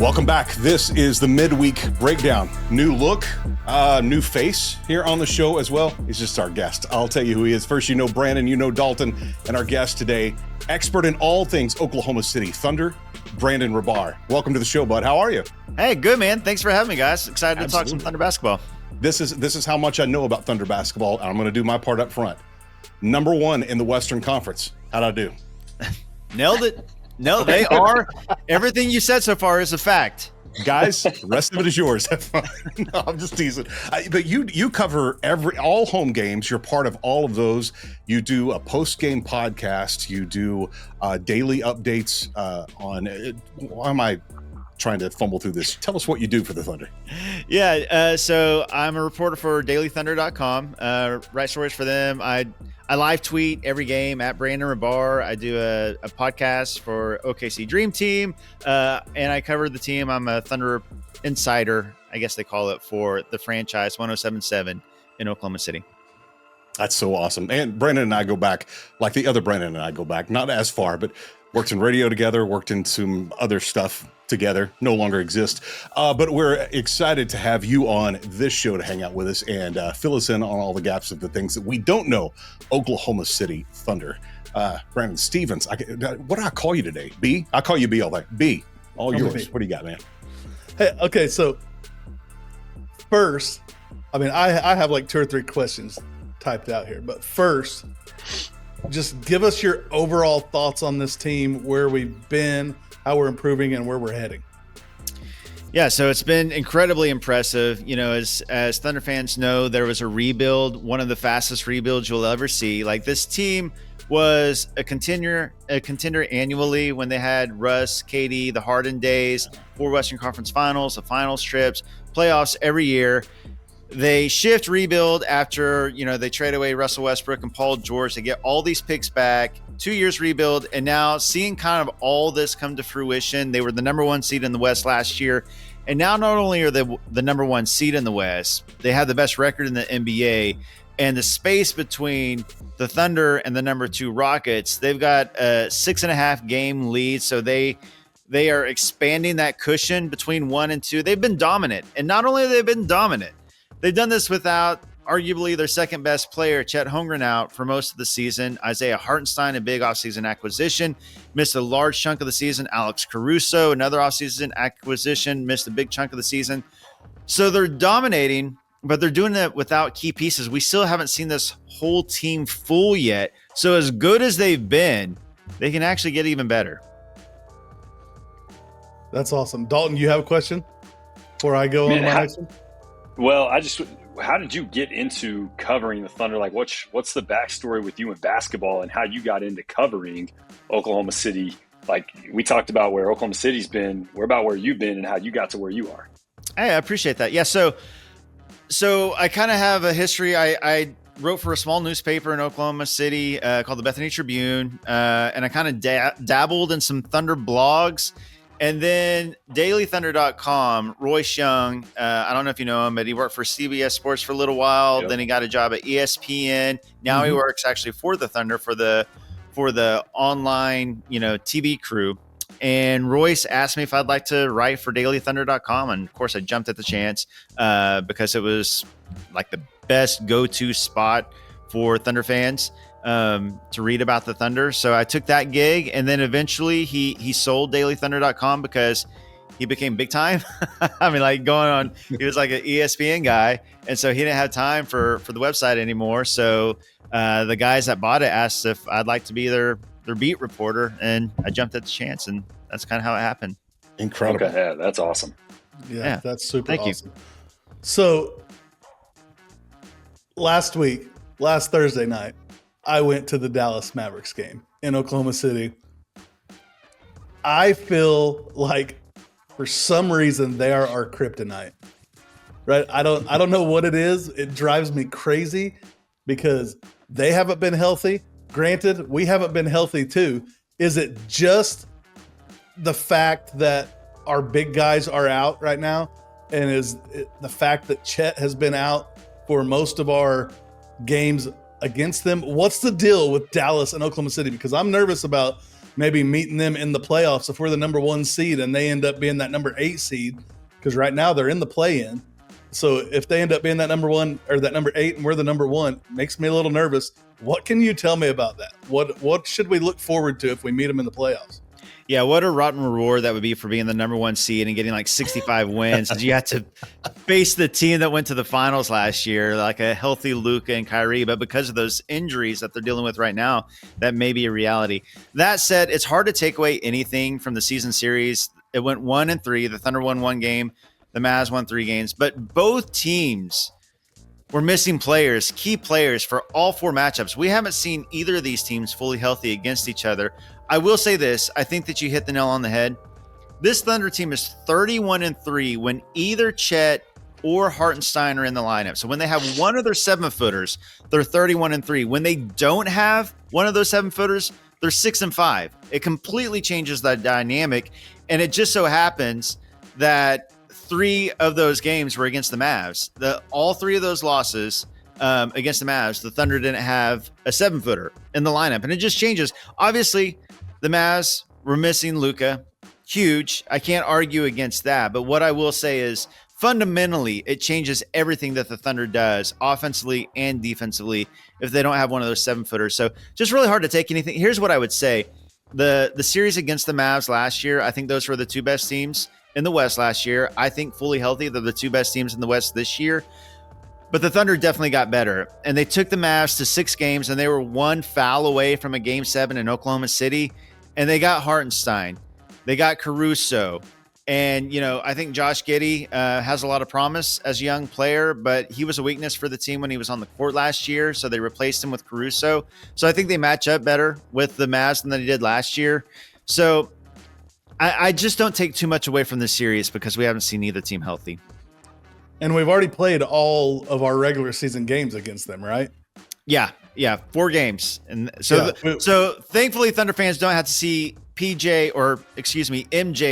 Welcome back. This is the midweek breakdown. New look, new face here on the show as well. He's just our guest. I'll tell you who he is. First, you know Brandon, you know Dalton, and our guest today, expert in all things Oklahoma City Thunder, Brandon Rahbar. Welcome to the show, bud. How are you? Hey, good, man. Thanks for having me, guys. Excited to talk some Thunder basketball. This is how much I know about Thunder basketball, and I'm going to do my part up front. Number one in the Western Conference. How'd I do? Nailed it. No, they are. Everything you said so far is a fact. Guys, the rest of it is yours. No, I'm just teasing. But you cover all home games. You're part of all of those. You do a post-game podcast. You do daily updates on why am I trying to fumble through this? Tell us what you do for the Thunder. Yeah, so I'm a reporter for dailythunder.com. Write stories for them. I live tweet every game at Brandon Rahbar. I do a podcast for OKC Dream Team, and I cover the team. I'm a Thunder insider, I guess they call it, for the franchise 1077 in Oklahoma City. That's so awesome. And Brandon and I go back, like the other Brandon and I go back, not as far, but worked in radio together, worked in some other stuff together, no longer exist. But we're excited to have you on this show to hang out with us and fill us in on all the gaps of the things that we don't know. Oklahoma City Thunder. Brandon Stevens, what do I call you today? B? I call you B all day. B, all yours. What do you got, man? Hey, okay, so first, I mean, I have like 2 or 3 questions typed out here, but first, just give us your overall thoughts on this team, where we've been, how we're improving, and where we're heading. Yeah, so it's been incredibly impressive. You know, as Thunder fans know, there was a rebuild, one of the fastest rebuilds you'll ever see. Like, this team was a contender annually when they had Russ, KD, the Harden days, 4 Western Conference Finals, the finals trips, playoffs every year. They shift rebuild after, you know, they trade away Russell Westbrook and Paul George. They get all these picks back, 2 years rebuild, and now seeing kind of all this come to fruition. They were the number 1 seed in the West last year, and now not only are they the number 1 seed in the West, they have the best record in the NBA, and the space between the Thunder and the number 2 Rockets, they've got a 6.5 game lead, so they are expanding that cushion between 1 and 2. They've been dominant, and not only have they been dominant, they've done this without arguably their second best player, Chet Holmgren, out for most of the season. Isaiah Hartenstein, a big offseason acquisition, missed a large chunk of the season. Alex Caruso, another offseason acquisition, missed a big chunk of the season. So they're dominating, but they're doing it without key pieces. We still haven't seen this whole team full yet. So as good as they've been, they can actually get even better. That's awesome. Dalton, you have a question before I go on to my next one? Well, how did you get into covering the Thunder? Like, what's the backstory with you in basketball and how you got into covering Oklahoma City? Like, we talked about where Oklahoma City's been. We're about where you've been and how you got to where you are. Hey, I appreciate that. Yeah, so I kind of have a history. I wrote for a small newspaper in Oklahoma City called the Bethany Tribune, and I kind of dabbled in some Thunder blogs. And then dailythunder.com, Royce Young, I don't know if you know him, but he worked for CBS Sports for a little while. Yep. Then he got a job at ESPN. Now he works actually for the Thunder for the online, TV crew. And Royce asked me if I'd like to write for dailythunder.com. And of course I jumped at the chance because it was like the best go-to spot for Thunder fans to read about the Thunder. So I took that gig, and then eventually he sold dailythunder.com because he became big time. I mean, like he was like an ESPN guy. And so he didn't have time for the website anymore. So the guys that bought it asked if I'd like to be their beat reporter, and I jumped at the chance, and that's kind of how it happened. Incredible. Okay, yeah, that's awesome. Yeah, that's super Thank awesome. You. So last Thursday night, I went to the Dallas Mavericks game in Oklahoma City. I feel like for some reason they are our kryptonite, right? I don't know what it is. It drives me crazy because they haven't been healthy. Granted, we haven't been healthy too. Is it just the fact that our big guys are out right now? And is it the fact that Chet has been out for most of our games against them? What's the deal with Dallas and Oklahoma City? Because I'm nervous about maybe meeting them in the playoffs if we're the number 1 seed and they end up being that number 8 seed, because right now they're in the play-in. So if they end up being that number 1 or that number 8 and we're the number 1, makes me a little nervous. What can you tell me about that? What should we look forward to if we meet them in the playoffs? Yeah, what a rotten reward that would be for being the number 1 seed and getting like 65 wins. You had to face the team that went to the finals last year, like a healthy Luka and Kyrie. But because of those injuries that they're dealing with right now, that may be a reality. That said, it's hard to take away anything from the season series. It went 1-3. The Thunder won 1 game. The Mavs won 3 games. But both teams were missing players, key players for all 4 matchups. We haven't seen either of these teams fully healthy against each other. I will say this. I think that you hit the nail on the head. This Thunder team is 31-3 when either Chet or Hartenstein are in the lineup. So when they have one of their 7-footers, they're 31-3. When they don't have one of those 7-footers, they're 6-5. It completely changes that dynamic. And it just so happens that 3 of those games were against the Mavs. All 3 of those losses against the Mavs, the Thunder didn't have a 7-footer in the lineup. And it just changes. Obviously, the Mavs were missing Luka. Huge. I can't argue against that. But what I will say is fundamentally, it changes everything that the Thunder does offensively and defensively if they don't have one of those 7-footers. So just really hard to take anything. Here's what I would say. The series against the Mavs last year, I think those were the 2 best teams in the West last year. I think fully healthy, they're the 2 best teams in the West this year. But the Thunder definitely got better. And they took the Mavs to 6 games, and they were 1 foul away from a Game 7 in Oklahoma City. And they got Hartenstein. They got Caruso. And, I think Josh Giddey has a lot of promise as a young player, but he was a weakness for the team when he was on the court last year. So they replaced him with Caruso. So I think they match up better with the Mavs than they did last year. So I just don't take too much away from this series because we haven't seen either team healthy. And we've already played all of our regular season games against them, right? Yeah, 4 games. And so so thankfully Thunder fans don't have to see MJ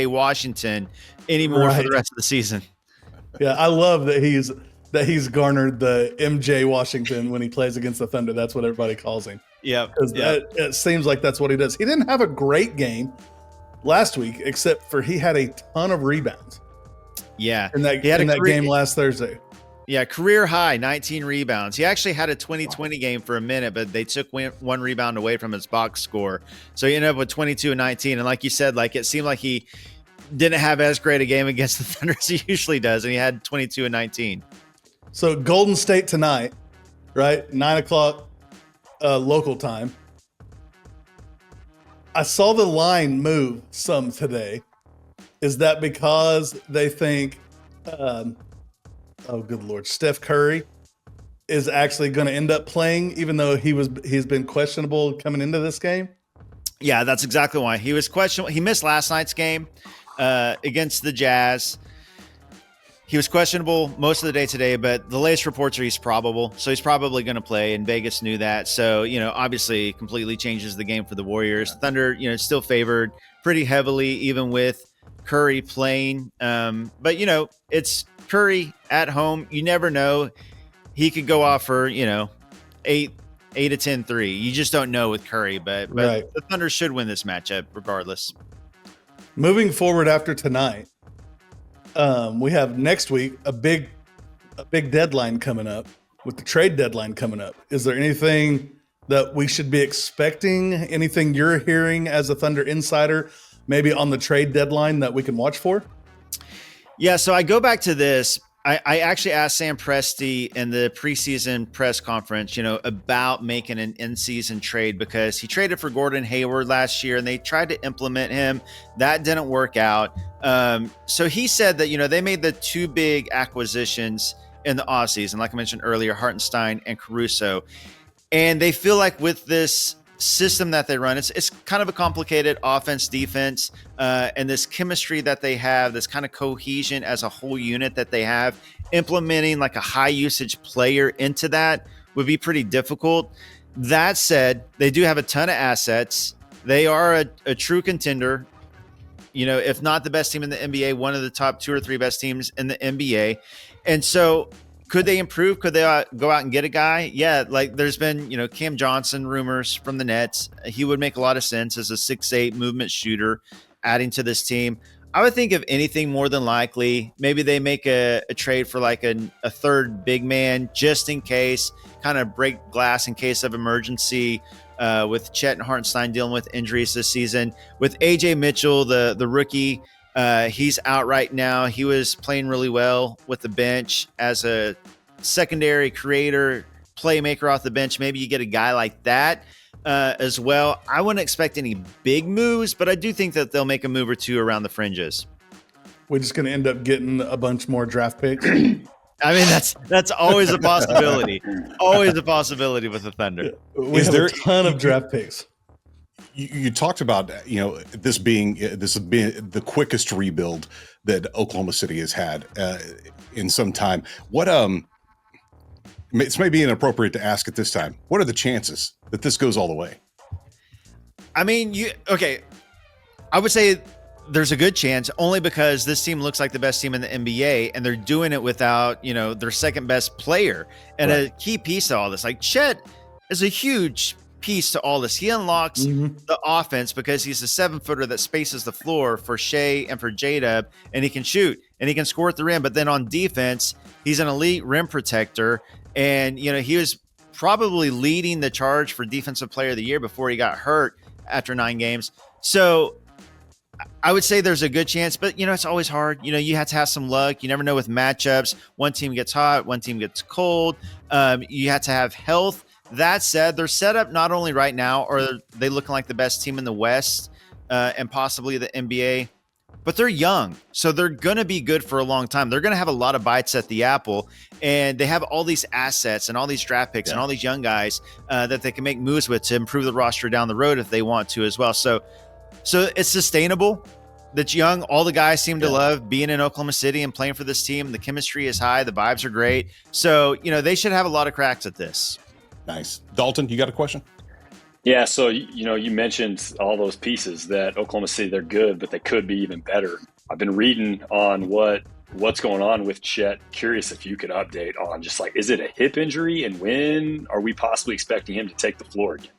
Washington anymore for the rest of the season. Yeah, I love that he's garnered the MJ Washington when he plays against the Thunder. That's what everybody calls him. Yeah. Because it seems like that's what he does. He didn't have a great game last week, except for he had a ton of rebounds. Yeah. In that game last Thursday. Yeah, career high, 19 rebounds. He actually had a 20-20 game for a minute, but they took 1 rebound away from his box score. So he ended up with 22 and 19. And like you said, it seemed like he didn't have as great a game against the Thunder as he usually does, and he had 22 and 19. So Golden State tonight, right? 9:00 local time. I saw the line move some today. Is that because they think oh, good Lord, Steph Curry is actually going to end up playing, even though he's been questionable coming into this game? Yeah, that's exactly why. He was questionable. He missed last night's game against the Jazz. He was questionable most of the day today, but the latest reports are he's probable. So he's probably going to play, and Vegas knew that. So, obviously completely changes the game for the Warriors. Thunder, still favored pretty heavily, even with Curry playing. But, it's Curry at home. You never know. He could go off for, 8 to 10 3. You just don't know with Curry, but right. The Thunder should win this matchup regardless. Moving forward after tonight, we have next week a big deadline coming up with the trade deadline coming up. Is there anything that we should be expecting? Anything you're hearing as a Thunder insider, maybe on the trade deadline that we can watch for? Yeah, so I go back to this. I actually asked Sam Presti in the preseason press conference, about making an in-season trade because he traded for Gordon Hayward last year and they tried to implement him. That didn't work out. So he said that, they made the 2 big acquisitions in the offseason, like I mentioned earlier, Hartenstein and Caruso. And they feel like with this system that they run, it's kind of a complicated offense, defense, and this chemistry that they have, this kind of cohesion as a whole unit that they have, implementing like a high usage player into that would be pretty difficult. That said, they do have a ton of assets. They are a true contender, if not the best team in the NBA, one of the top 2 or 3 best teams in the NBA. And so Could they improve? Could they go out and get a guy? Yeah, like there's been, Cam Johnson rumors from the Nets. He would make a lot of sense as a 6'8" movement shooter adding to this team. I would think, if anything, more than likely, maybe they make a trade for like a third big man just in case, kind of break glass in case of emergency, with Chet and Hartenstein dealing with injuries this season. With AJ Mitchell, the rookie, he's out right now. He was playing really well with the bench as a secondary creator, playmaker off the bench. Maybe you get a guy like that as well. I wouldn't expect any big moves, but I do think that they'll make a move or two around the fringes. We're just going to end up getting a bunch more draft picks. I mean, that's always a possibility. Always a possibility with the Thunder. We have a ton of draft picks. You talked about, this being the quickest rebuild that Oklahoma City has had in some time. What it's maybe inappropriate to ask at this time. What are the chances that this goes all the way? I mean, I would say there's a good chance, only because this team looks like the best team in the NBA, and they're doing it without, their second best player. And a key piece to all this, like Chet is a huge piece to all this. He unlocks the offense because he's a 7-footer that spaces the floor for Shai and for J-Dub, and he can shoot and he can score at the rim. But then on defense, he's an elite rim protector. And, he was probably leading the charge for Defensive Player of the Year before he got hurt after 9 games. So I would say there's a good chance, but, it's always hard. You have to have some luck. You never know with matchups. One team gets hot, one team gets cold. You have to have health. That said, they're set up not only right now, or they looking like the best team in the West and possibly the NBA, but they're young. So they're going to be good for a long time. They're going to have a lot of bites at the apple, and they have all these assets and all these draft picks and all these young guys that they can make moves with to improve the roster down the road if they want to as well. So it's sustainable. That's young. All the guys seem to love being in Oklahoma City and playing for this team. The chemistry is high. The vibes are great. So, they should have a lot of cracks at this. Nice. Dalton, you got a question? Yeah, so, you mentioned all those pieces that Oklahoma City, they're good, but they could be even better. I've been reading on what's going on with Chet. Curious if you could update on just like, is it a hip injury, and when are we possibly expecting him to take the floor again?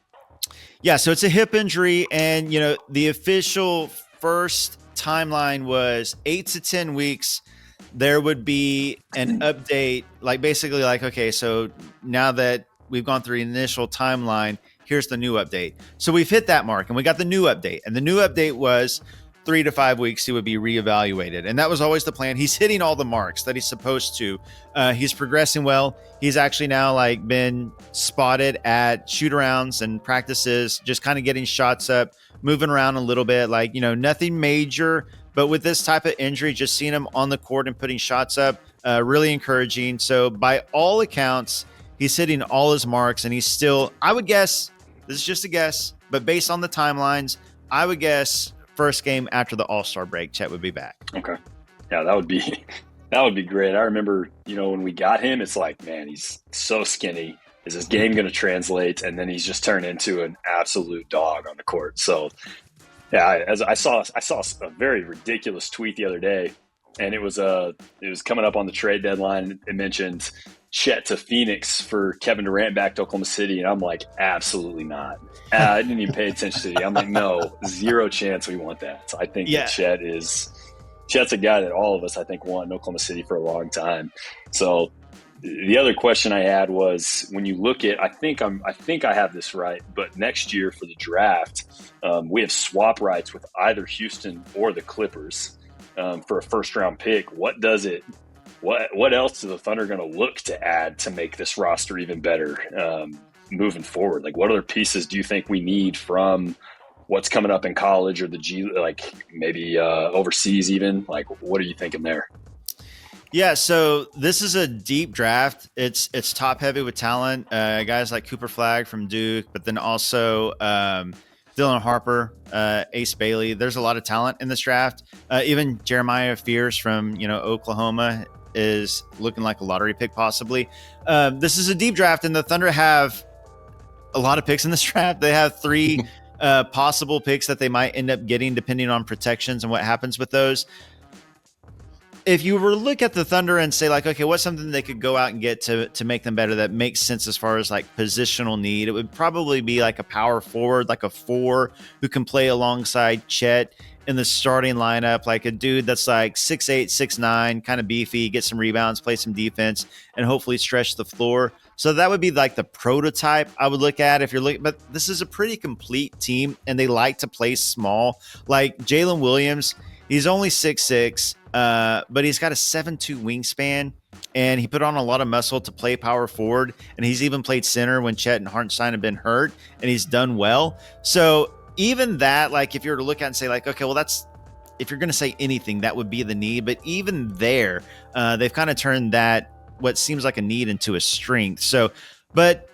Yeah, so it's a hip injury, and, the official first timeline was 8 to 10 weeks. There would be an update, basically okay, so now that we've gone through the initial timeline, here's the new update. So we've hit that mark, and we got the new update. And the new update was 3 to 5 weeks he would be reevaluated. And that was always the plan. He's hitting all the marks that he's supposed to. He's progressing well. He's actually now been spotted at shoot-arounds and practices, just kind of getting shots up, moving around a little bit, nothing major. But with this type of injury, just seeing him on the court and putting shots up, really encouraging. So by all accounts, he's hitting all his marks, and he's still, I would guess, this is just a guess, but based on the timelines, I would guess first game after the All-Star break, Chet would be back. Okay. Yeah, that would be great. I remember, when we got him, it's like, man, he's so skinny. Is his game going to translate? And then he's just turned into an absolute dog on the court. So, yeah, as I saw a very ridiculous tweet the other day, and it was coming up on the trade deadline. It mentioned Chet to Phoenix for Kevin Durant back to Oklahoma City, and I'm like, absolutely not. I didn't even pay attention to it. I'm like, no, 0 chance we want that. So I think that Chet's a guy that all of us, I think, want in Oklahoma City for a long time. So the other question I had was, when you look at, I think I have this right, but next year for the draft, we have swap rights with either Houston or the Clippers for a first round pick. What else are the Thunder going to look to add to make this roster even better moving forward? What other pieces do you think we need from what's coming up in college or maybe overseas even? What are you thinking there? Yeah, so this is a deep draft. It's top heavy with talent. Guys like Cooper Flagg from Duke, but then also Dylan Harper, Ace Bailey. There's a lot of talent in this draft. Even Jeremiah Fears from Oklahoma is looking like a lottery pick possibly. This is a deep draft, and the Thunder have a lot of picks in this draft. They have 3 possible picks that they might end up getting depending on protections and what happens with those. if you were to look at the Thunder and say like, okay, what's something they could go out and get to make them better that makes sense as far as like positional need, it would probably be like a power forward, like a 4 who can play alongside Chet in the starting lineup, like a dude that's like 6'8", 6'9", kind of beefy, get some rebounds, play some defense, and hopefully stretch the floor. So that would be like the prototype I would look at if you're looking, but this is a pretty complete team and they like to play small. Like Jalen Williams, he's only 6'6", but he's got a 7'2" wingspan, and he put on a lot of muscle to play power forward, and he's even played center when Chet and Hartenstein have been hurt, and he's done well. So even that, like if you were to look at it and say like, okay, well that's, if you're going to say anything, that would be the need. But even there, they've kind of turned that, what seems like a need, into a strength. So, but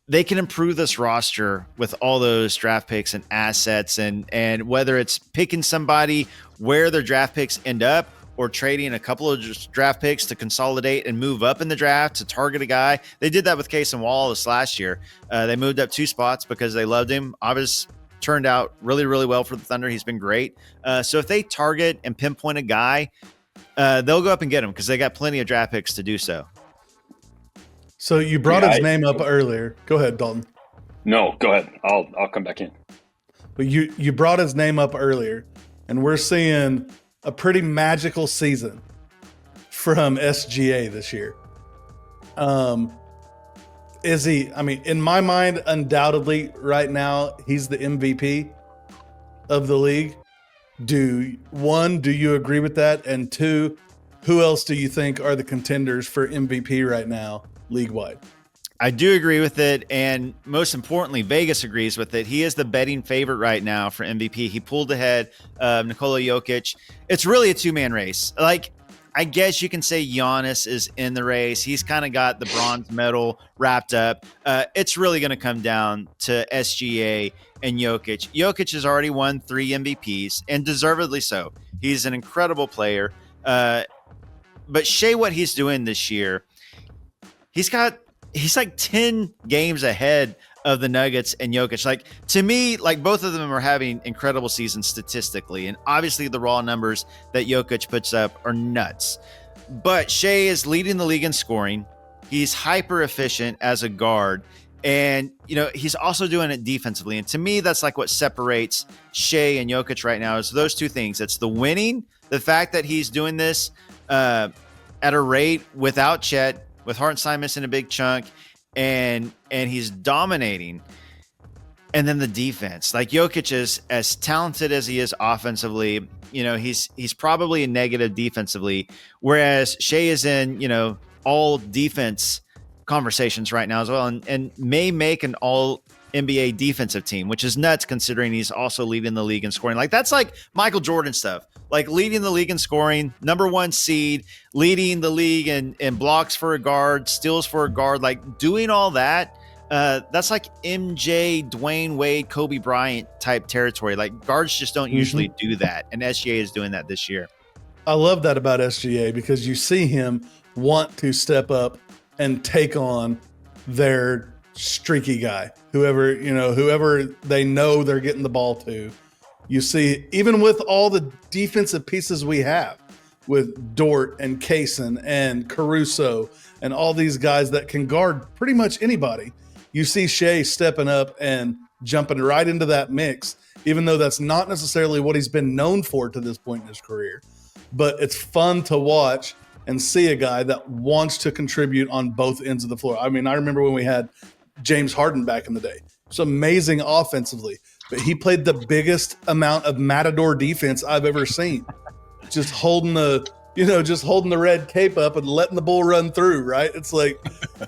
they can improve this roster with all those draft picks and assets, and whether it's picking somebody where their draft picks end up or trading a couple of draft picks to consolidate and move up in the draft to target a guy. They did that with Cason Wallace last year. They moved up 2 spots because they loved him. Obviously turned out really, really well for the Thunder. He's been great. So if they target and pinpoint a guy, they'll go up and get him because they got plenty of draft picks to do so. So you brought his name up earlier. Go ahead, Dalton. No, go ahead. I'll come back in. But you brought his name up earlier, and we're seeing a pretty magical season from SGA this year. Is he? I mean, in my mind, undoubtedly, right now he's the MVP of the league. Do you agree with that? And 2, who else do you think are the contenders for MVP right now, league-wide? I do agree with it, and most importantly, Vegas agrees with it. He is the betting favorite right now for MVP. He pulled ahead of Nikola Jokic. It's really a 2-man race. Like, I guess you can say Giannis is in the race. He's kind of got the bronze medal wrapped up. It's really going to come down to SGA and Jokic. Jokic has already won 3 MVPs, and deservedly so. He's an incredible player. But Shai, what he's doing this year, he's like 10 games ahead of the Nuggets and Jokic. Like, to me, like both of them are having incredible seasons statistically. And obviously the raw numbers that Jokic puts up are nuts. But Shai is leading the league in scoring. He's hyper efficient as a guard. And, you know, he's also doing it defensively. And to me, that's like what separates Shai and Jokic right now is those 2 things. It's the winning, the fact that he's doing this at a rate without Chet, with Hartenstein missing a big chunk, and he's dominating. And then the defense, like Jokic is as talented as he is offensively, you know, he's probably a negative defensively, whereas Shai is in, you know, all defense conversations right now as well, and may make an all NBA defensive team, which is nuts considering he's also leading the league in scoring. Like, that's like Michael Jordan stuff, like leading the league in scoring, number 1 seed, leading the league in blocks for a guard, steals for a guard, like doing all that. That's like MJ, Dwayne Wade, Kobe Bryant type territory. Like, guards just don't usually do that. And SGA is doing that this year. I love that about SGA because you see him want to step up and take on their streaky guy, whoever they know they're getting the ball to. You see, even with all the defensive pieces we have with Dort and Cason and Caruso and all these guys that can guard pretty much anybody, you see Shai stepping up and jumping right into that mix, even though that's not necessarily what he's been known for to this point in his career. But it's fun to watch and see a guy that wants to contribute on both ends of the floor. I mean, I remember when we had James Harden back in the day. It's amazing offensively, but he played the biggest amount of matador defense I've ever seen. Just holding the red cape up and letting the bull run through, right? It's like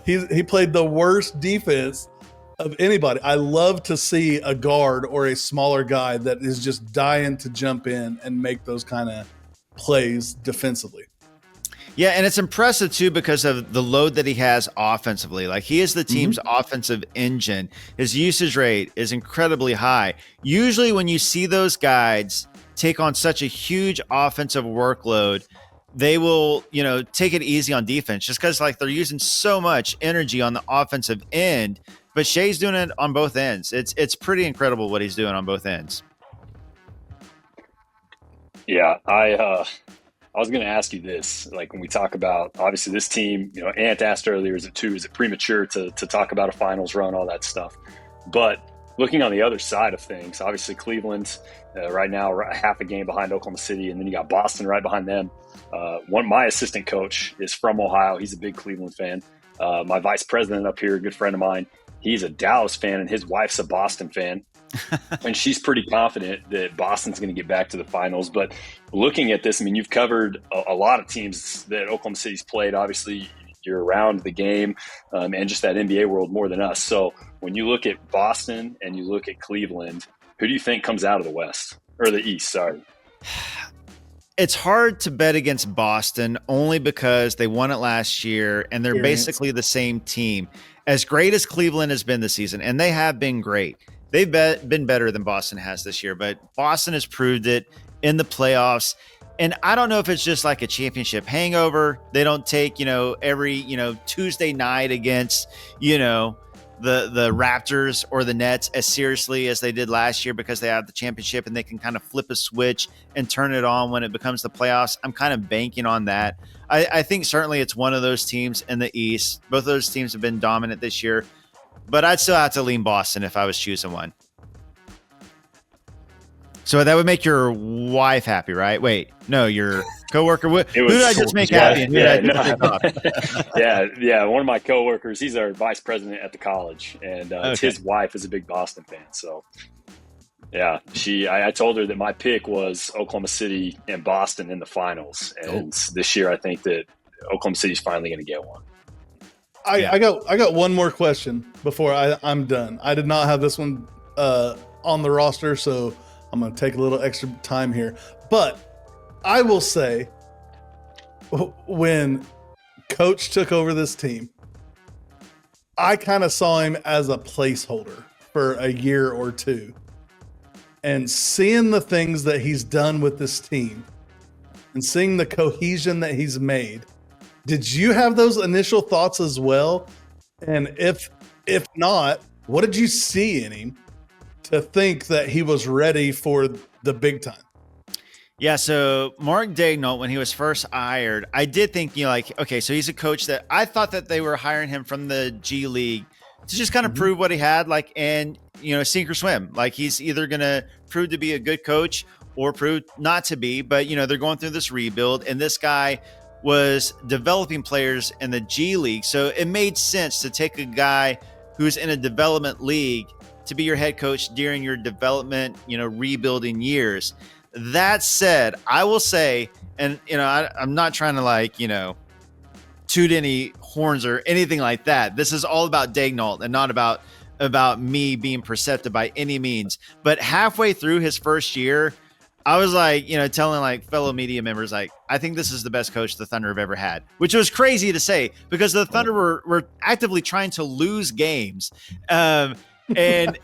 he played the worst defense of anybody. I love to see a guard or a smaller guy that is just dying to jump in and make those kind of plays defensively. Yeah, and it's impressive too because of the load that he has offensively. Like, he is the team's offensive engine. His usage rate is incredibly high. Usually when you see those guys take on such a huge offensive workload, they will, you know, take it easy on defense just because like they're using so much energy on the offensive end. But Shai's doing it on both ends. It's pretty incredible what he's doing on both ends. Yeah, I was going to ask you this, like when we talk about obviously this team, Ant asked earlier, is it premature to talk about a finals run, all that stuff? But looking on the other side of things, obviously Cleveland right now half a game behind Oklahoma City, and then you got Boston right behind them. My assistant coach is from Ohio. He's a big Cleveland fan. My vice president up here, a good friend of mine, he's a Dallas fan, and his wife's a Boston fan. And she's pretty confident that Boston's going to get back to the finals. But looking at this, I mean, you've covered a lot of teams that Oklahoma City's played. Obviously, you're around the game and just that NBA world more than us. So when you look at Boston and you look at Cleveland, who do you think comes out of the West or the East? Sorry. It's hard to bet against Boston only because they won it last year and they're basically the same team. As great as Cleveland has been this season, and they have been great, they've been better than Boston has this year, but Boston has proved it in the playoffs. And I don't know if it's just like a championship hangover. They don't take, every, Tuesday night against, the Raptors or the Nets as seriously as they did last year because they have the championship and they can kind of flip a switch and turn it on when it becomes the playoffs. I'm kind of banking on that. I think certainly it's one of those teams in the East. Both of those teams have been dominant this year, but I'd still have to lean Boston if I was choosing one. So that would make your wife happy, right? Wait, no, your coworker. Who did I just make happy? And yeah. One of my coworkers, he's our vice president at the college, and his wife is a big Boston fan. So, yeah, I told her that my pick was Oklahoma City and Boston in the finals, and this year I think that Oklahoma City's finally going to get one. I got one more question before I'm done. I did not have this one on the roster, so I'm going to take a little extra time here. But I will say, when Coach took over this team, I kind of saw him as a placeholder for a year or two. And seeing the things that he's done with this team and seeing the cohesion that he's made, did you have those initial thoughts as well? And if not, what did you see in him to think that he was ready for the big time? Yeah, so Mark Daigneault, when he was first hired, I did think, okay, so he's a coach that I thought that they were hiring him from the G League to just kind of prove what he had, and sink or swim. Like, he's either going to prove to be a good coach or prove not to be, but they're going through this rebuild, and this guy was developing players in the G League, so it made sense to take a guy who's in a development league to be your head coach during your development, rebuilding years. That said, I will say, and I'm not trying to toot any horns or anything like that. This is all about Daigneault and not about me being perceptive by any means. But halfway through his first year, I was telling fellow media members, I think this is the best coach the Thunder have ever had, which was crazy to say because the Thunder were actively trying to lose games. And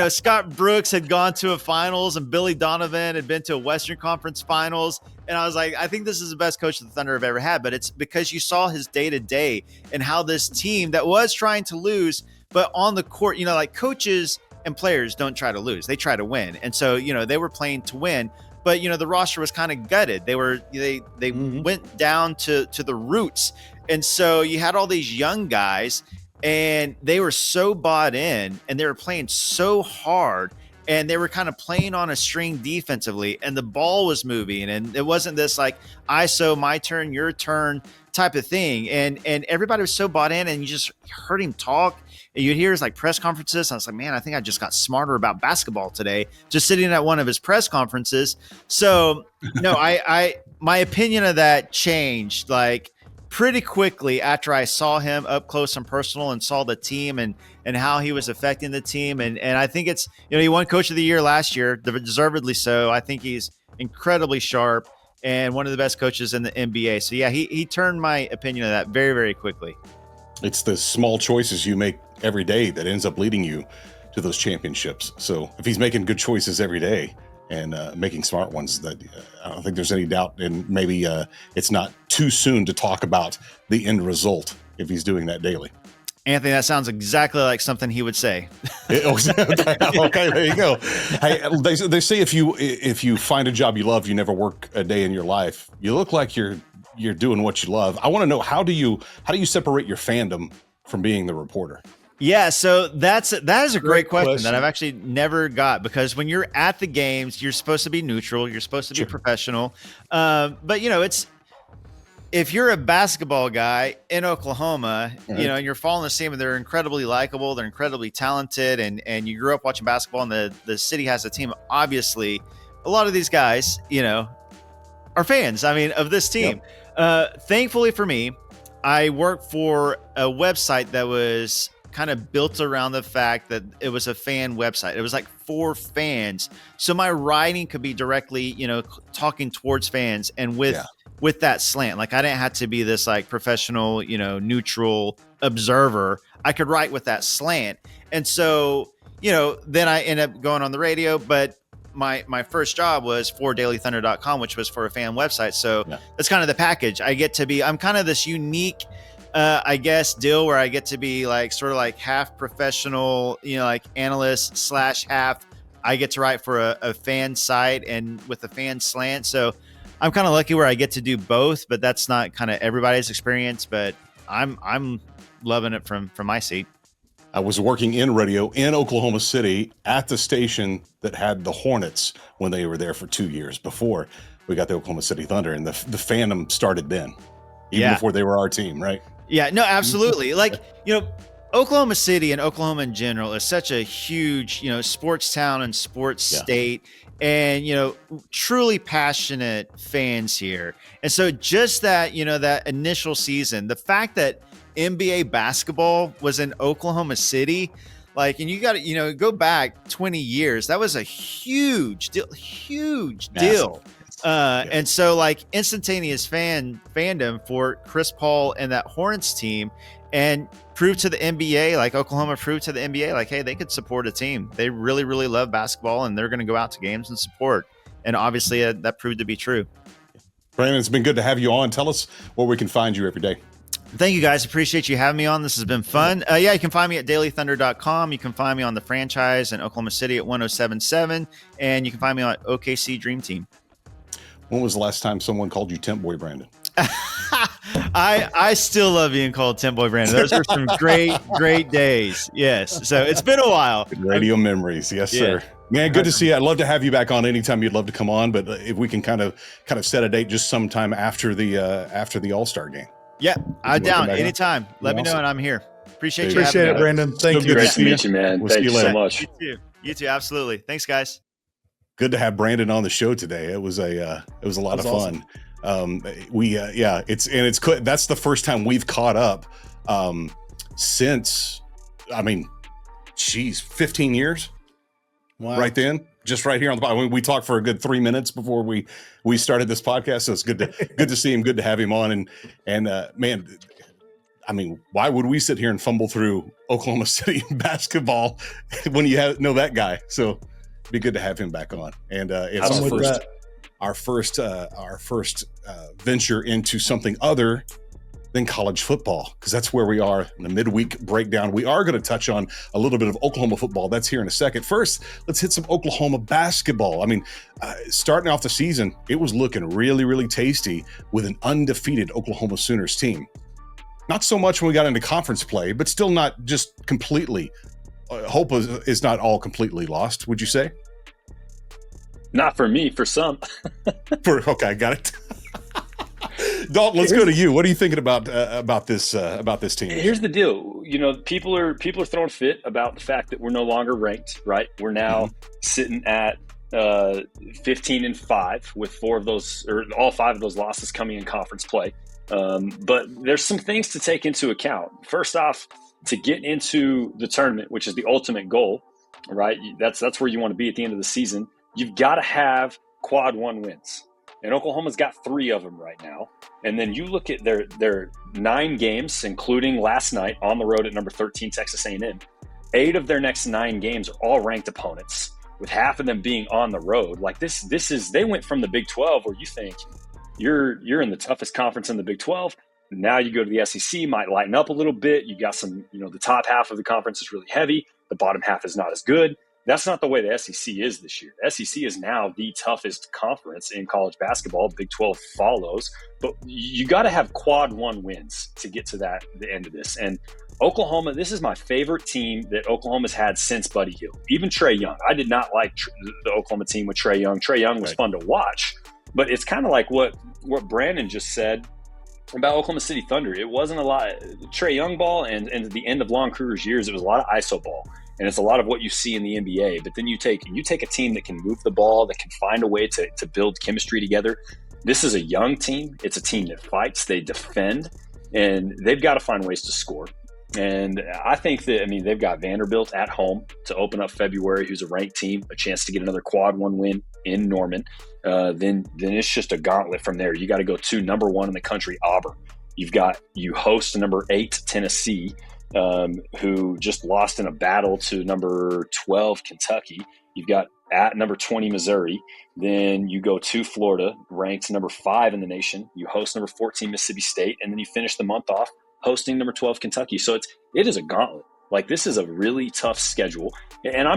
Scott Brooks had gone to a finals and Billy Donovan had been to a Western Conference finals. And I was like, I think this is the best coach the Thunder have ever had, but it's because you saw his day to day and how this team that was trying to lose, but on the court, coaches and players don't try to lose, they try to win. And so, they were playing to win, but the roster was kind of gutted. They went down to the roots. And so you had all these young guys and they were so bought in and they were playing so hard and they were kind of playing on a string defensively and the ball was moving and it wasn't this ISO, my turn, your turn type of thing. And everybody was so bought in and you just heard him talk and you'd hear his press conferences. I was like, man, I think I just got smarter about basketball today, just sitting at one of his press conferences. So no, my opinion of that changed pretty quickly after I saw him up close and personal and saw the team and how he was affecting the team. And I think it's, he won Coach of the Year last year, deservedly so. I think he's incredibly sharp and one of the best coaches in the NBA. So yeah, he turned my opinion of that very, very quickly. It's the small choices you make every day that ends up leading you to those championships. So if he's making good choices every day and making smart ones, that I don't think there's any doubt. And maybe it's not too soon to talk about the end result if he's doing that daily. Anthony, that sounds exactly like something he would say. Okay, there you go. Hey, they say if you find a job you love, you never work a day in your life. You look like you're doing what you love. I want to know, how do you separate your fandom from being the reporter? Yeah, so that is a great question that I've actually never got, because when you're at the games, you're supposed to be neutral, you're supposed to be professional. But if you're a basketball guy in Oklahoma, and you're following the team, and they're incredibly likable, they're incredibly talented, and you grew up watching basketball, and the city has a team, obviously a lot of these guys, are fans, of this team. Thankfully for me, I work for a website that was kind of built around the fact that it was a fan website. It was like for fans. So my writing could be directly, talking towards fans, and with that slant. Like, I didn't have to be this like professional, neutral observer. I could write with that slant. And so, then I ended up going on the radio, but my first job was for dailythunder.com, which was for a fan website. So that's kind of the package. I'm kind of this unique, deal where I get to be like, sort of like half professional, like analyst / half, I get to write for a fan site and with a fan slant. So I'm kind of lucky where I get to do both, but that's not kind of everybody's experience, but I'm loving it from my seat. I was working in radio in Oklahoma City at the station that had the Hornets when they were there for 2 years before we got the Oklahoma City Thunder, and the fandom started then, even before they were our team, right? Yeah, no, absolutely. Like, Oklahoma City and Oklahoma in general is such a huge, sports town and sports state, and, truly passionate fans here. And so just that, that initial season, the fact that NBA basketball was in Oklahoma City, like, and you got to, go back 20 years, that was a huge deal. And so, like, instantaneous fandom for Chris Paul and that Hornets team, and proved to the NBA, like Oklahoma proved to the NBA, like, hey, they could support a team. They really, really love basketball, and they're going to go out to games and support. And obviously that proved to be true. Brandon, it's been good to have you on. Tell us where we can find you every day. Thank you, guys. Appreciate you having me on. This has been fun. You can find me at dailythunder.com. You can find me on the franchise in Oklahoma City at 107.7, and you can find me on OKC Dream Team. When was the last time someone called you Temp Boy Brandon? I still love being called Temp Boy Brandon. Those were some great days. Yes. So it's been a while. Radio memories. Yes, sir. Man, good to see you. I'd love to have you back on anytime you'd love to come on, but if we can kind of set a date just sometime after the All-Star game. Yeah, I'm down anytime. Let me know, and I'm here. Appreciate you. Appreciate it, Brandon. Thank you. Great to meet you, man. We'll Thank see you later. so much. You too. Absolutely. Thanks, guys. Good to have Brandon on the show today. It was a lot of fun. Awesome. That's the first time we've caught up since 15 years. Wow. Right then, just right here on the podcast. We talked for a good 3 minutes before we started this podcast, so it's good to see him, good to have him on, and man, why would we sit here and fumble through Oklahoma City basketball when you know that guy? So it'd be good to have him back on, and it's our first venture into something other than college football, because that's where we are in the midweek breakdown. We are going to touch on a little bit of Oklahoma football. That's here in a second. First, let's hit some Oklahoma basketball. Starting off the season, it was looking really, really tasty with an undefeated Oklahoma Sooners team. Not so much when we got into conference play, but still not just completely. Hope is not all completely lost, would you say? Not for me, for some. Okay, got it. Dalton, let's go to you. What are you thinking about this team? Here's the deal. People are throwing fit about the fact that we're no longer ranked, right? We're now sitting at 15-5 with 4 of those, or all 5 of those losses coming in conference play. But there's some things to take into account. First off, to get into the tournament, which is the ultimate goal, right? That's where you want to be at the end of the season. You've got to have quad 1 wins. And Oklahoma's got 3 of them right now. And then you look at their 9 games, including last night on the road at number 13, Texas A&M. 8 of their next 9 games are all ranked opponents, with half of them being on the road. Like this is, they went from the Big 12, where you think you're in the toughest conference in the Big 12, Now you go to the SEC, might lighten up a little bit. You got some, the top half of the conference is really heavy. The bottom half is not as good. That's not the way the SEC is this year. The SEC is now the toughest conference in college basketball. Big 12 follows. But you got to have quad one wins to get to the end of this. And Oklahoma, this is my favorite team that Oklahoma's had since Buddy Hield. Even Trae Young. I did not like the Oklahoma team with Trae Young. Trae Young was fun to watch. But it's kind of like what Brandon just said about Oklahoma City Thunder. It wasn't a lot Trae Young ball, and at the end of Lon Kruger's years, it was a lot of ISO ball, and it's a lot of what you see in the NBA. But then you take a team that can move the ball, that can find a way to build chemistry together. This is a young team. It's a team that fights, they defend, and they've got to find ways to score. And I think that, they've got Vanderbilt at home to open up February, who's a ranked team, a chance to get another quad one win in Norman. Then it's just a gauntlet from there. You got to go to number 1 in the country, Auburn. You host number 8 Tennessee, who just lost in a battle to number 12 Kentucky. You've got at number 20 Missouri. Then you go to Florida, ranked number 5 in the nation. You host number 14 Mississippi State, and then you finish the month off hosting number 12 Kentucky. So it is a gauntlet. Like, this is a really tough schedule, and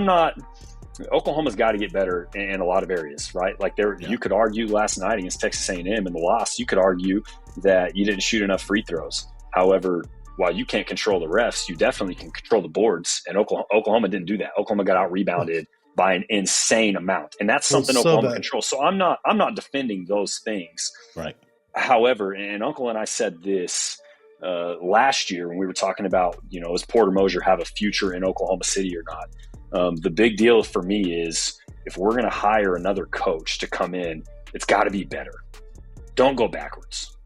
Oklahoma's got to get better in a lot of areas, right? Like you could argue last night against Texas A&M in the loss, you could argue that you didn't shoot enough free throws. However, while you can't control the refs, you definitely can control the boards. And Oklahoma didn't do that. Oklahoma got out rebounded by an insane amount, and that's something Oklahoma controls. So I'm not defending those things. Right. However, and Uncle and I said this last year when we were talking about, does Porter Moser have a future in Oklahoma City or not? The big deal for me is if we're going to hire another coach to come in, it's got to be better. Don't go backwards,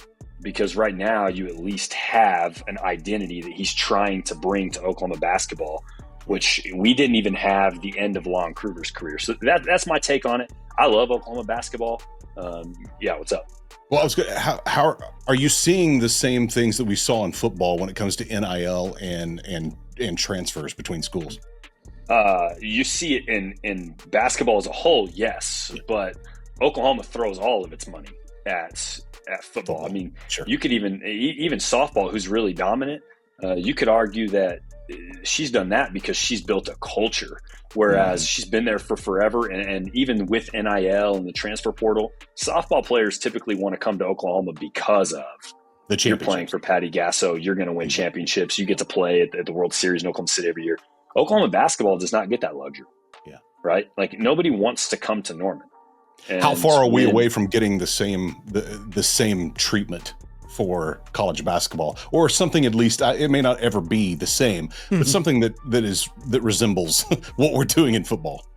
because right now you at least have an identity that he's trying to bring to Oklahoma basketball, which we didn't even have the end of Lon Kruger's career. So that's my take on it. I love Oklahoma basketball. What's up? Well, I was good. How are you seeing the same things that we saw in football when it comes to NIL and transfers between schools? You see it in basketball as a whole, yes, but Oklahoma throws all of its money at football. Sure. You could even softball, who's really dominant. You could argue that she's done that because she's built a culture, whereas she's been there for forever. And even with NIL and the transfer portal, softball players typically want to come to Oklahoma because of you're playing for Patty Gasso. You're going to win championships. You get to play at the World Series in Oklahoma City every year. Oklahoma basketball does not get that luxury. Yeah. Right? Like, nobody wants to come to Norman. And how far are we away from getting the same treatment for college basketball, or something? At least it may not ever be the same, but something that resembles what we're doing in football.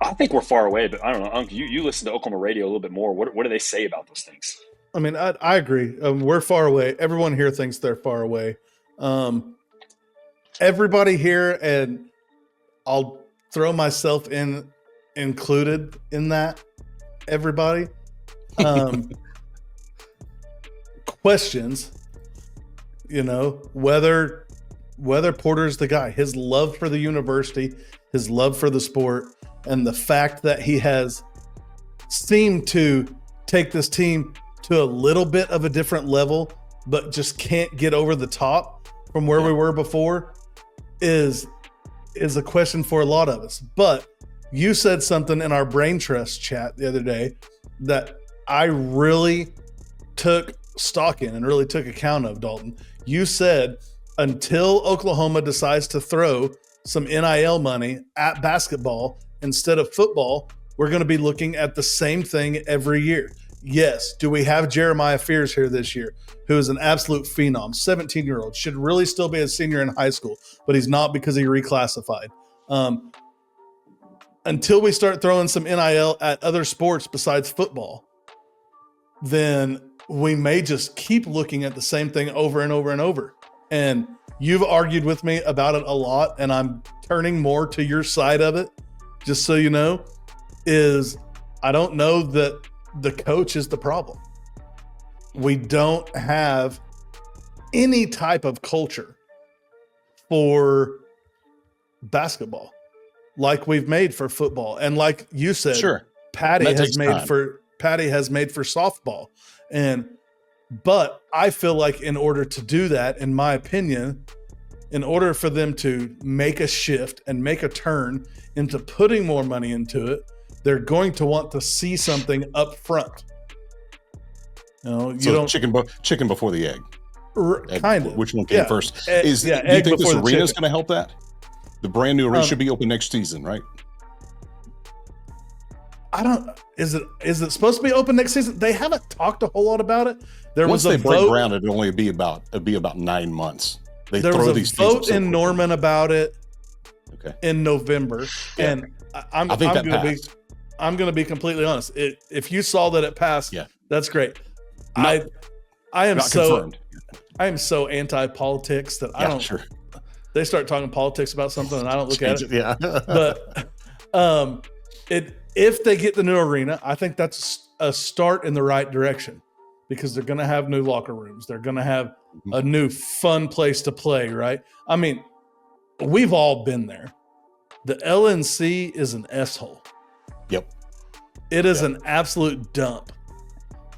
I think we're far away, but I don't know. Unc, you listen to Oklahoma radio a little bit more. What do they say about those things? I agree. We're far away. Everyone here thinks they're far away. Everybody here, and I'll throw myself included in that. Everybody, questions, whether Porter's the guy, his love for the university, his love for the sport, and the fact that he has seemed to take this team to a little bit of a different level, but just can't get over the top from where we were before is a question for a lot of us. But you said something in our brain trust chat the other day that I really took stock in and really took account of, Dalton. You said until Oklahoma decides to throw some NIL money at basketball instead of football, we're going to be looking at the same thing every year. Yes. Do we have Jeremiah Fears here this year, who is an absolute phenom, 17-year-old, should really still be a senior in high school, but he's not because he reclassified. Until we start throwing some NIL at other sports besides football, then we may just keep looking at the same thing over and over and over. And you've argued with me about it a lot, and I'm turning more to your side of it, just so you know, is I don't know that the coach is the problem. We don't have any type of culture for basketball like we've made for football. And like you said, sure, Patty has made for softball. And But I feel like in order to do that, in my opinion, in order for them to make a shift and make a turn into putting more money into it, they're going to want to see something up front. You know, you don't chicken before the egg. Kind of. Which one came first? Do you think this arena is going to help that? The brand new arena should be open next season, right? I don't. Is it supposed to be open next season? They haven't talked a whole lot about it. Once they break ground, it'd only be about 9 months. There was a vote in Norman about it. Okay. In November, and I'm going to be completely honest. If you saw that it passed, that's great. I am so anti-politics that I don't. Sure. They start talking politics about something and I don't look at it. Yeah. But if they get the new arena, I think that's a start in the right direction, because they're going to have new locker rooms. They're going to have a new fun place to play, right? I mean, we've all been there. The LNC is an S-hole. Yep. It is an absolute dump.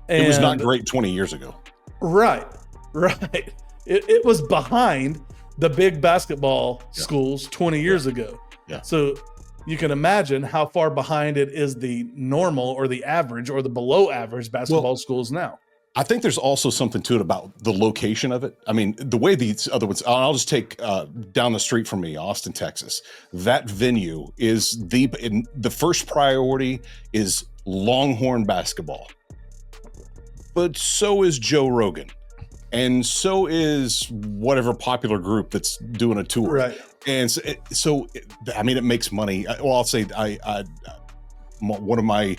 And it was not great 20 years ago. Right. It was behind the big basketball schools 20 years ago. Yeah. So you can imagine how far behind it is the normal or the average or the below average basketball schools now. I think there's also something to it about the location of it. I mean, the way these other ones, I'll just take down the street from me, Austin, Texas. That venue is the first priority is Longhorn basketball. But so is Joe Rogan. And so is whatever popular group that's doing a tour. Right. And so I mean, it makes money. Well, I'll say one of my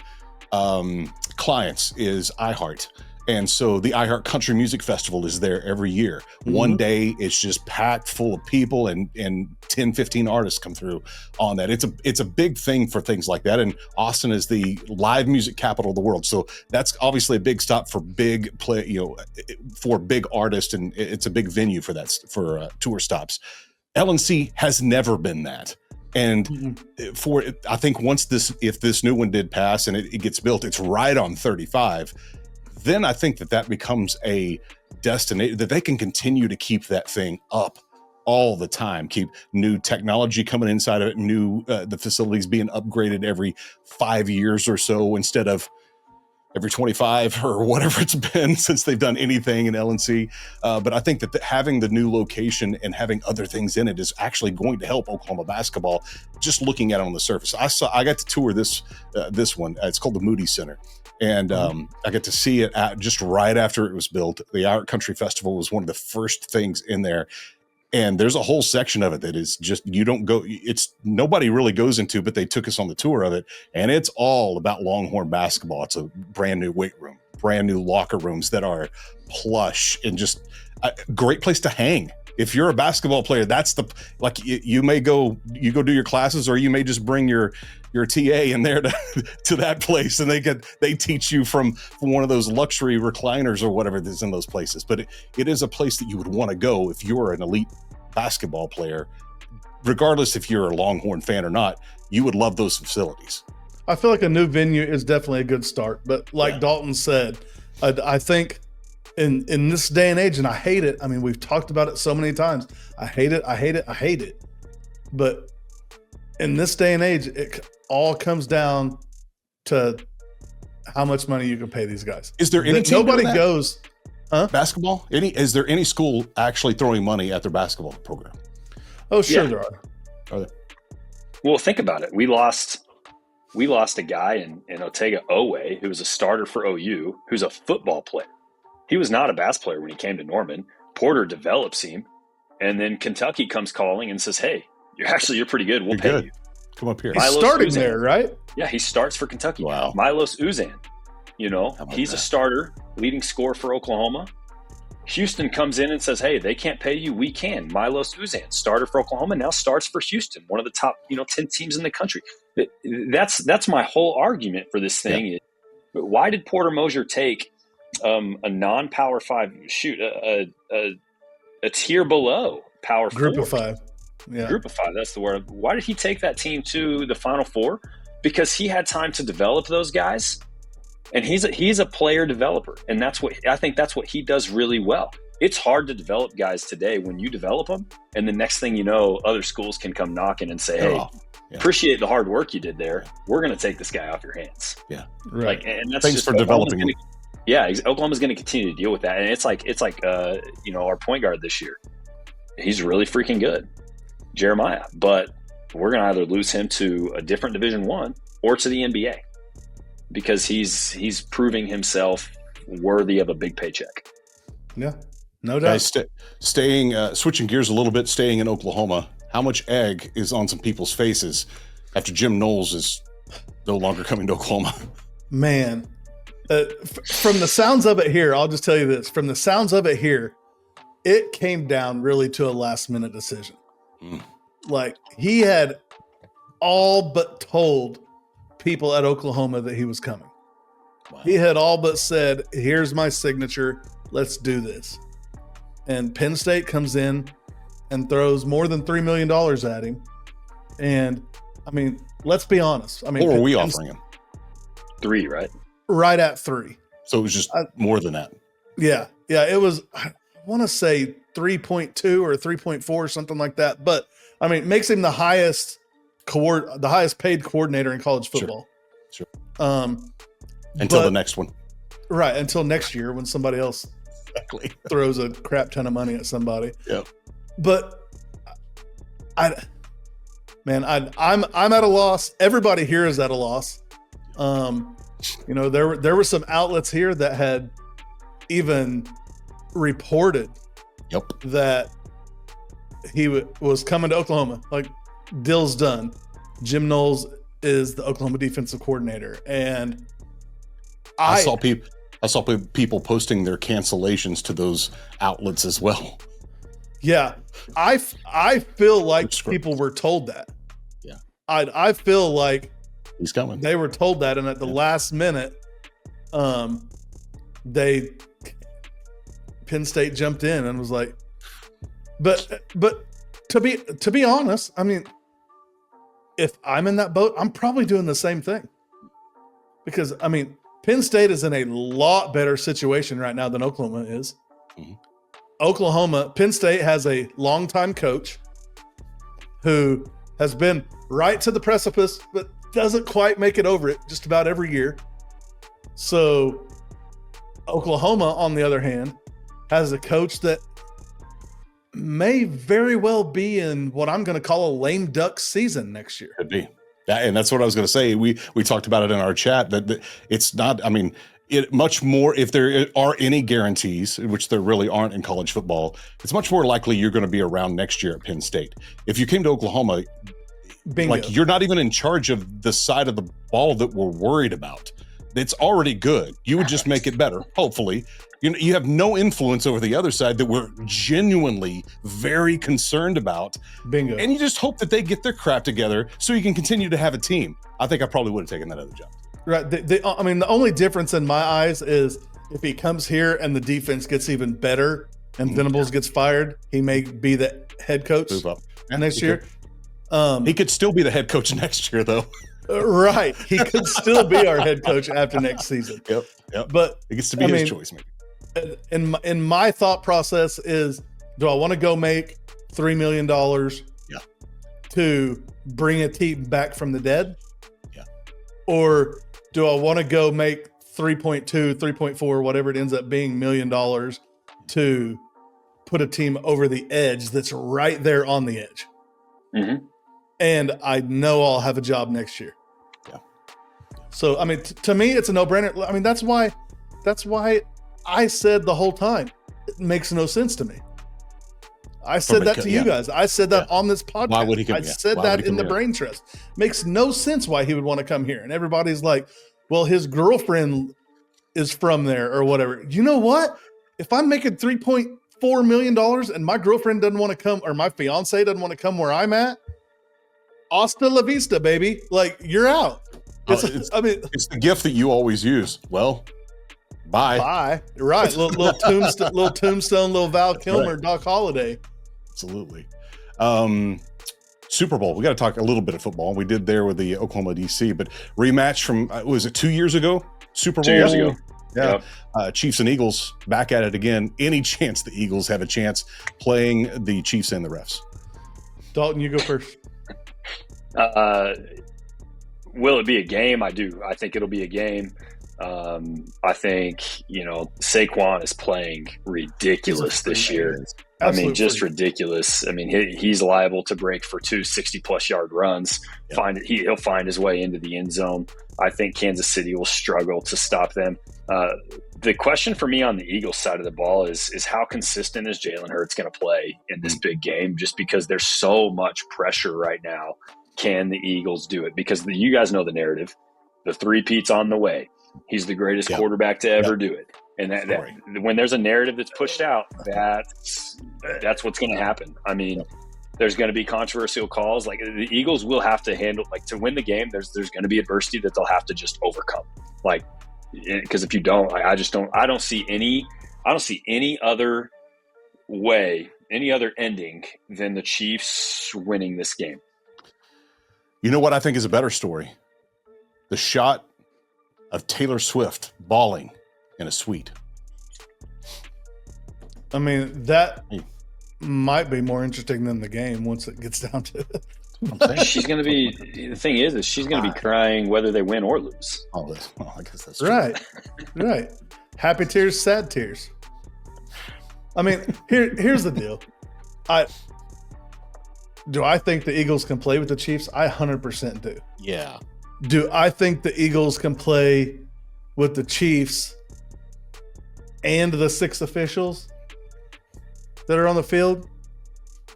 clients is iHeart. And so the iHeart Country Music Festival is there every year. Mm-hmm. One day it's just packed full of people and 10, 15 artists come through on that. It's a big thing for things like that. And Austin is the live music capital of the world. So that's obviously a big stop for big for big artists. And it's a big venue for that, for tour stops. LNC has never been that. And I think if this new one did pass and it gets built, it's right on 35. Then I think that becomes a destination that they can continue to keep that thing up all the time, keep new technology coming inside of it, the facilities being upgraded every 5 years or so instead of every 25 or whatever it's been since they've done anything in LNC. But I think that having the new location and having other things in it is actually going to help Oklahoma basketball. Just looking at it on the surface, I got to tour this one. It's called the Moody Center. And I got to see it just right after it was built. The iHeart Country Festival was one of the first things in there. And there's a whole section of it that is just, nobody really goes into, but they took us on the tour of it. And it's all about Longhorn basketball. It's a brand new weight room, brand new locker rooms that are plush and just a great place to hang. If you're a basketball player, that's you go do your classes, or you may just bring your TA in there to that place, and they teach you from one of those luxury recliners or whatever that's in those places. But it is a place that you would want to go if you're an elite basketball player, regardless if you're a Longhorn fan or not. You would love those facilities. I feel like a new venue is definitely a good start, but like Dalton said, I think in this day and age, and I hate it. I mean, we've talked about it so many times. I hate it. But in this day and age, it all comes down to how much money you can pay these guys. Is there any team nobody goes, basketball? Is there any school actually throwing money at their basketball program? Oh, sure there are. Are there? Well, think about it. We lost a guy in Otega Owe who was a starter for OU, who's a football player. He was not a bass player when he came to Norman. Porter develops him, and then Kentucky comes calling and says, "Hey, you're pretty good. We'll pay you. Come up here." He's starting there, right? Yeah, he starts for Kentucky. Wow. Milos Uzan, he's a starter, leading scorer for Oklahoma. Houston comes in and says, "Hey, they can't pay you. We can." Milos Uzan, starter for Oklahoma, now starts for Houston, one of the top 10 teams in the country. That's my whole argument for this thing. Yeah. But why did Porter Moser take a non-Power 5 a tier below Power 4? Group of 5. Yeah. Group of 5, that's the word. Why did he take that team to the Final Four? Because he had time to develop those guys And he's a player developer, and I think that's what he does really well. It's hard to develop guys today when you develop them, and the next thing you know, other schools can come knocking and say, "Hey, appreciate the hard work you did there. We're going to take this guy off your hands." Yeah, right. And that's thanks just for developing him. Yeah, Oklahoma's going to continue to deal with that, and it's like our point guard this year. He's really freaking good, Jeremiah. But we're going to either lose him to a different Division I or to the NBA. Because he's proving himself worthy of a big paycheck. Yeah, no doubt. Guys, switching gears a little bit, staying in Oklahoma, how much egg is on some people's faces after Jim Knowles is no longer coming to Oklahoma? Man, from the sounds of it here, I'll just tell you this. From the sounds of it here, it came down really to a last-minute decision. Like, he had all but told people at Oklahoma that he was coming. Wow. He had all but said, here's my signature, let's do this. And Penn State comes in and throws more than $3 million at him. And I mean, let's be honest. I mean, what were we offering him? 3, right? Right at 3. So it was just more than that. Yeah. It was, I want to say 3.2 or 3.4 or something like that. But I mean, it makes him the highest paid coordinator in college football. Sure. Until the next one. Right. Until next year when somebody else throws a crap ton of money at somebody. Yeah. But I'm at a loss. Everybody here is at a loss. There were some outlets here that had even reported that he was coming to Oklahoma. Like, deal's done. Jim Knowles is the Oklahoma defensive coordinator, and I saw people posting their cancellations to those outlets as well. Yeah, I feel like people were told that. Yeah, I feel like he's coming. They were told that, and at the last minute, Penn State jumped in and was like, but to be honest, I mean, if I'm in that boat, I'm probably doing the same thing. Because, I mean, Penn State is in a lot better situation right now than Oklahoma is. Mm-hmm. Penn State has a longtime coach who has been right to the precipice, but doesn't quite make it over it just about every year. So Oklahoma, on the other hand, has a coach that may very well be in what I'm going to call a lame duck season next year. Could be. And that's what I was going to say. We talked about it in our chat that it's not, I mean, much more, if there are any guarantees, which there really aren't in college football, it's much more likely you're going to be around next year at Penn State. If you came to Oklahoma, Bingo. Like, you're not even in charge of the side of the ball that we're worried about. It's already good. You would just make it better, hopefully. You have no influence over the other side that we're genuinely very concerned about. Bingo. And you just hope that they get their crap together so you can continue to have a team. I think I probably would have taken that other job. Right. I mean, the only difference in my eyes is if he comes here and the defense gets even better and Venables gets fired, he may be the head coach next year. He could still be the head coach next year, though. Right. He could still be our head coach after next season. Yep. But it gets to be his choice, maybe. In my thought process is, do I want to go make $3 million to bring a team back from the dead? Yeah. Or do I want to go make 3.2, 3.4, whatever it ends up being, $1 million to put a team over the edge that's right there on the edge? Mm-hmm. And I know I'll have a job next year. Yeah. So, I mean, to me, it's a no-brainer. I mean, that's why I said the whole time, it makes no sense to me. I said that to you guys. I said that on this podcast. Why would he come I said that in the brain trust. Makes no sense why he would want to come here. And everybody's like, well, his girlfriend is from there or whatever. You know what? If I'm making $3.4 million and my girlfriend doesn't want to come, or my fiance doesn't want to come where I'm at, hasta la vista, baby. Like, you're out. It's the gift that you always use. Well, bye. Right. little tombstone, little Val Kilmer, right. Doc Holliday. Absolutely. Super Bowl. We got to talk a little bit of football. We did there with the Oklahoma DC, but rematch from, was it 2 years ago? Super Bowl 2 years ago. Yeah. Yep. Chiefs and Eagles back at it again. Any chance the Eagles have a chance playing the Chiefs and the refs? Dalton, you go first. Will it be a game? I do. I think it'll be a game. I think, Saquon is playing ridiculous this year. Absolute just freak. ridiculous. He's liable to break for 2 60-plus yard runs. Yeah. He'll find his way into the end zone. I think Kansas City will struggle to stop them. The question for me on the Eagles side of the ball is how consistent is Jalen Hurts going to play in this big game? Just because there's so much pressure right now, can the Eagles do it? Because you guys know the narrative. The three-peat's on the way. He's the greatest quarterback to ever do it. And that when there's a narrative that's pushed out, that's what's going to happen. There's going to be controversial calls. Like, the Eagles will have to handle, like, to win the game, there's going to be adversity that they'll have to just overcome. Like, because if you don't, I don't see any other way, any other ending than the Chiefs winning this game. You know what I think is a better story? The shot of Taylor Swift balling in a suite. That might be more interesting than the game once it gets down to it. She's going to be, the thing is she's going to be crying whether they win or lose. Oh, well, I guess that's true. Right. Happy tears, sad tears. Here's the deal. Do I think the Eagles can play with the Chiefs? I 100% do. Yeah. Do I think the Eagles can play with the Chiefs and the 6 officials that are on the field?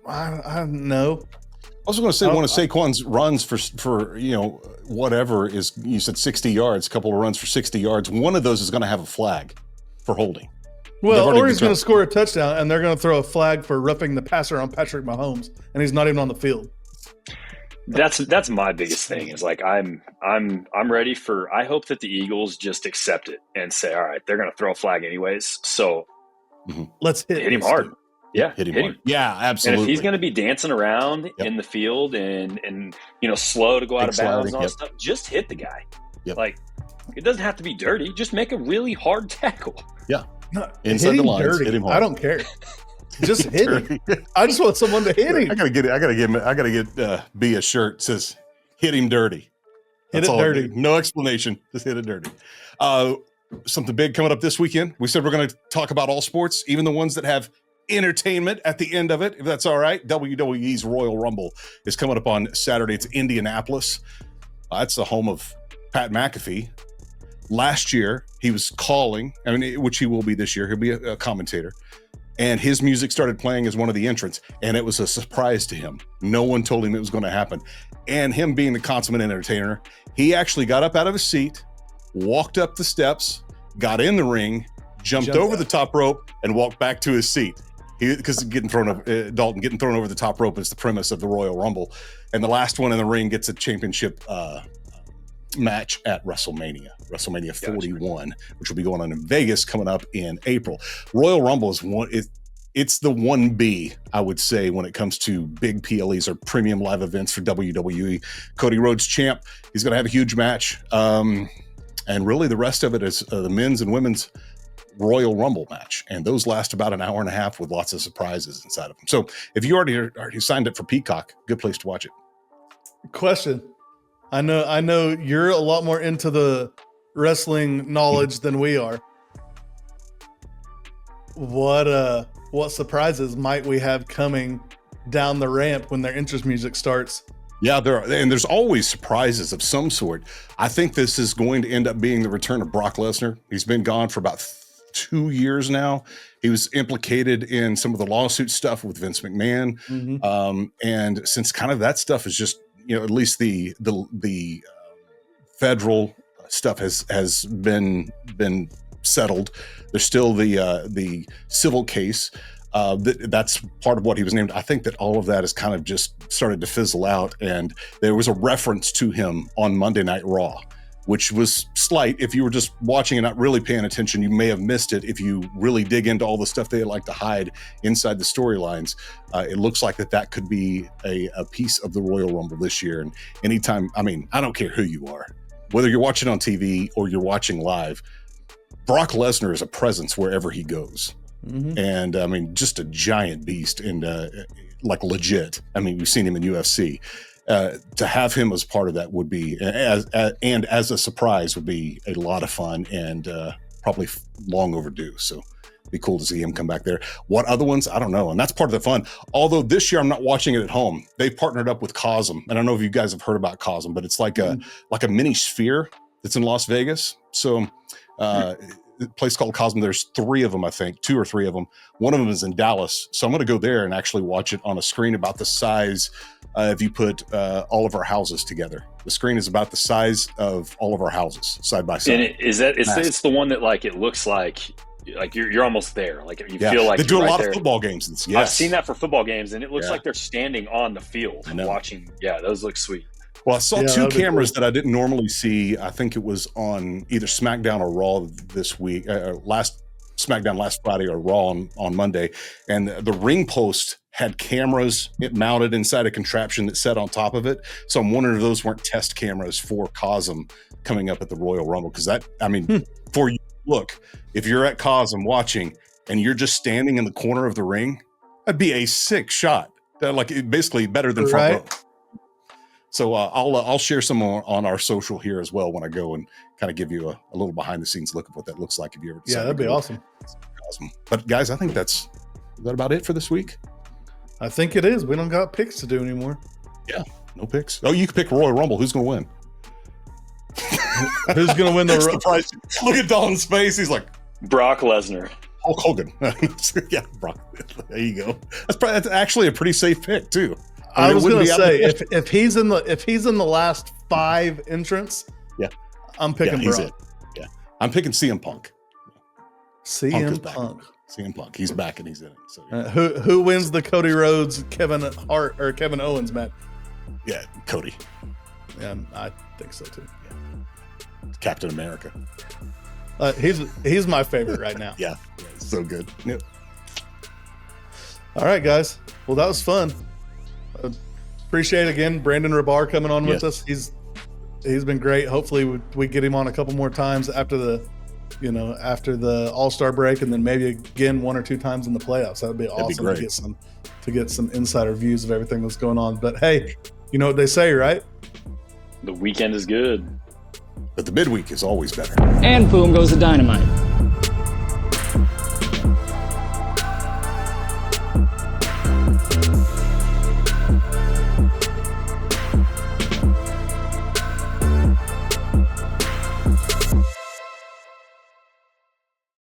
I don't know. I was going to say one of Saquon's runs for whatever is, you said 60 yards, a couple of runs for 60 yards. One of those is going to have a flag for holding. Well, or he's going to score a touchdown and they're going to throw a flag for roughing the passer on Patrick Mahomes, and he's not even on the field. That's my biggest thing is, like, I'm ready for, I hope that the Eagles just accept it and say, all right, they're going to throw a flag anyways. So let's hit him hard. Yeah. Hit him hard. Yeah, absolutely. And if he's going to be dancing around in the field and slow to go out of bounds and all that stuff, just hit the guy. Yep. Like, it doesn't have to be dirty. Just make a really hard tackle. Yeah. No, inside hit the him lines, dirty. hit him hard. I don't care. Just hit him. I just want someone to hit him. I gotta get B a shirt that says "Hit him dirty." Hit it dirty. No explanation. Just hit it dirty. Something big coming up this weekend. We said we're going to talk about all sports, even the ones that have entertainment at the end of it, if that's all right. WWE's Royal Rumble is coming up on Saturday. It's Indianapolis. That's the home of Pat McAfee. Last year, he was calling, which he will be this year. He'll be a commentator. And his music started playing as one of the entrants, and it was a surprise to him. No one told him it was going to happen. And him being the consummate entertainer, he actually got up out of his seat, walked up the steps, got in the ring, jumped over the top rope, and walked back to his seat. Because getting thrown over the top rope is the premise of the Royal Rumble. And the last one in the ring gets a championship match at WrestleMania 41, which will be going on in Vegas coming up in April. Royal Rumble is it's the 1B, I would say, when it comes to big PLEs or premium live events for WWE. Cody Rhodes champ, he's going to have a huge match, and really the rest of it is the men's and women's Royal Rumble match, and those last about an hour and a half with lots of surprises inside of them. So if you already signed up for Peacock, good place to watch it. Question. I know you're a lot more into the wrestling knowledge than we are. What surprises might we have coming down the ramp when their entrance music starts? Yeah, there's always surprises of some sort. I think this is going to end up being the return of Brock Lesnar. He's been gone for about 2 years now. He was implicated in some of the lawsuit stuff with Vince McMahon. Mm-hmm. And since kind of that stuff is just, at least the federal stuff has been settled. There's still the civil case. That's part of what he was named. I think that all of that has kind of just started to fizzle out. And there was a reference to him on Monday Night Raw, which was slight. If you were just watching and not really paying attention, you may have missed it. If you really dig into all the stuff they like to hide inside the storylines, it looks like that could be a piece of the Royal Rumble this year. And anytime, I don't care who you are. whether you're watching on TV or you're watching live, Brock Lesnar is a presence wherever he goes. Mm-hmm. And I mean, just a giant beast and like legit. I mean, we've seen him in UFC. To have him as part of that would be, as a surprise, would be a lot of fun and probably long overdue. So it'd be cool to see him come back there. What other ones? I don't know. And that's part of the fun. Although this year I'm not watching it at home. They've partnered up with Cosm. And I don't know if you guys have heard about Cosm, but it's like a mini sphere that's in Las Vegas. So a place called Cosm, there's 3 of them, I think, 2 or 3 of them. One of them is in Dallas. So I'm going to go there and actually watch it on a screen about the size if you put all of our houses together. The screen is about the size of all of our houses side by side. And it's the one that like it looks like you're almost there. Like you feel like they do a lot there. of football games. Yes. I've seen that for football games, and it looks like they're standing on the field watching. Yeah, those look sweet. Well, I saw 2 cameras that I didn't normally see. I think it was on either SmackDown or Raw this week, last SmackDown last Friday or Raw on Monday. And the ring post had cameras mounted inside a contraption that sat on top of it. So I'm wondering if those weren't test cameras for Cosm coming up at the Royal Rumble. Because for you, look, if you're at Cosm watching and you're just standing in the corner of the ring, that'd be a sick shot. Like basically better than front row. So I'll share some on our social here as well when I go and kind of give you a little behind the scenes look at what that looks like if you ever decide. Yeah, that'd be awesome. But guys, I think is that about it for this week? I think it is. We don't got picks to do anymore. Yeah, no picks. Oh, you can pick Royal Rumble. Who's going to win? Who's going to win the Rumble? Look at Don's face. He's like, Brock Lesnar. Hulk Hogan. Yeah, Brock. There you go. That's actually a pretty safe pick too. I was going to say if he's in the last 5 entrants, I'm picking Brock. Yeah, I'm picking CM Punk. CM Punk. CM Punk. He's back and he's in it. So who wins the Cody Rhodes Kevin Hart or Kevin Owens match? Yeah, Cody. Yeah, I think so too. Yeah. Captain America. He's my favorite right now. Yeah, so good. Yep. All right, guys. Well, that was fun. Appreciate again Brandon Rahbar coming on with us. He's been great. Hopefully we get him on a couple more times after the All-Star break, and then maybe again 1 or 2 times in the playoffs. That'd be awesome to get some insider views of everything that's going on. But hey, you know what they say, right? The weekend is good, but the midweek is always better. And boom goes the dynamite.